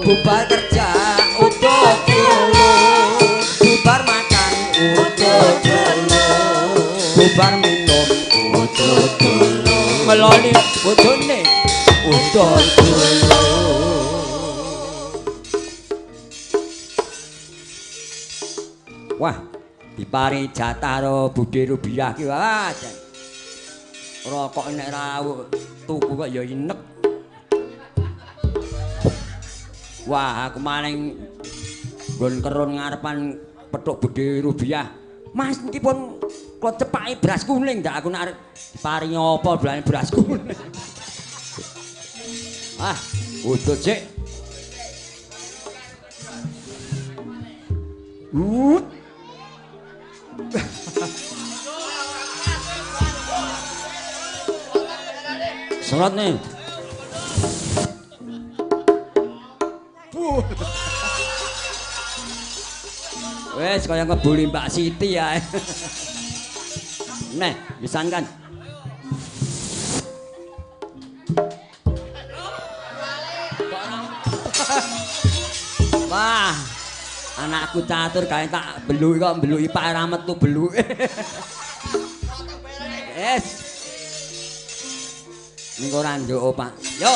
Bubar kerja utuh dulu, bubar makan utuh dulu, bubar minum utuh dulu, meloni bojone utuh dulu. Wah, dipari jatah ro Budhe Rubiah ki wae. Rokok nek ra tuku kok ya inek. Wah, aku maling nggon kerun ngarepan petuk Budhe Rubiah. Mas niki pun kula cepaki beras kuning ndak aku nek diparingi apa belane beras kuning. Ah, udut sik. Surat nih. Wes kaya ngebuli Mbak Siti ya. Nih, pisan kan. Wah, anakku catur kae tak beluki kok beluki Pak Ramet tuh beluki. Yes. Ning ora njuk, Pak. Yo.